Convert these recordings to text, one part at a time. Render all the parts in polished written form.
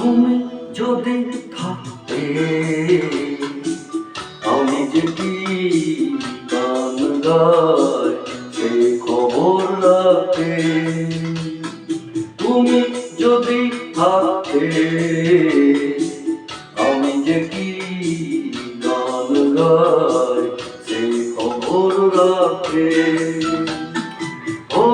তুমি যদি থাকতে আমি যে কি গান গাই সে খবর রাখতে। তুমি যদি থাকতে আমি যে কি গান গাই সে খবর রাখতে। ও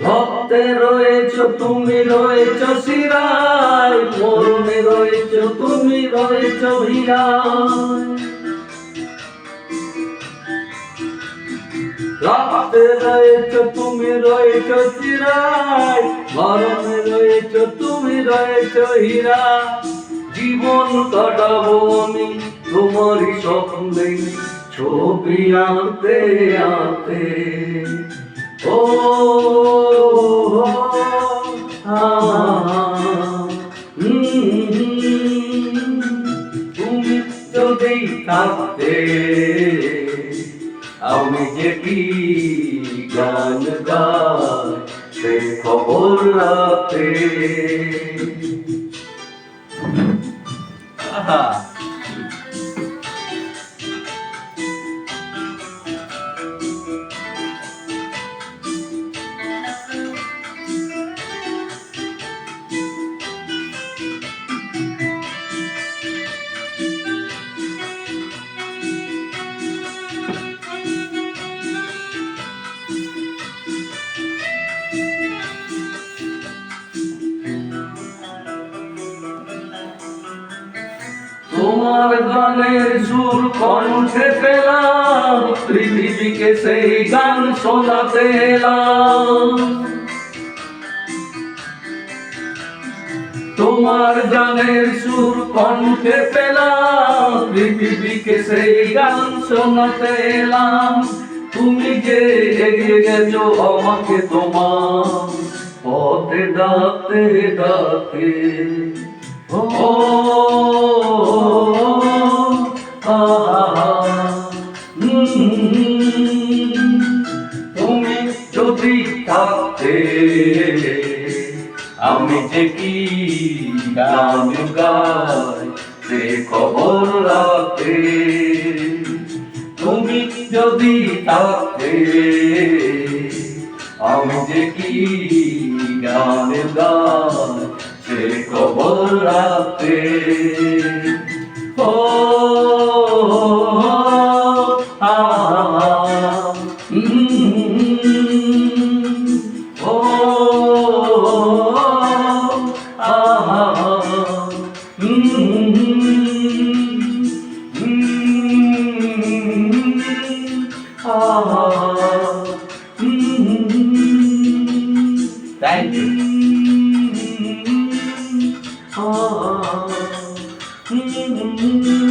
রক্তে রয়েছ তুমি, রয়েছ শিরায়, মরণে রয়েছ তুমি, রয়েছ হীরায়। রক্তে রয়েছ তুমি, রয়েছ শিরায়, মরণে রয়েছ তুমি, রয়েছ হীরা। জীবন কাটাবো আমি তোমারই স্বপ্নে, ছবি আঁকতে আঁকতে। ও তুমি যদি থাকতে আমি যে কি গান গাই সে খবর রাখতে। তোমার গানের সুর কণ্ঠে পেলাম, পৃথিবীকে সেই গান শোনাতে এলাম। তোমার গানের সুর কণ্ঠে পেলাম, পৃথিবীকে সেই গান শোনাতে এলাম। তুমি যে এগিয়ে গেছো আমাকে তোমার পথে ডাকতে ডাকতে। ও তুমি যদি থাকতে আমি যে কি গান গাই সে খবর রাখতে। তুমি যদি থাকতে আমি যে কি গান গাই সে খবর রাখতে। ও Thank you.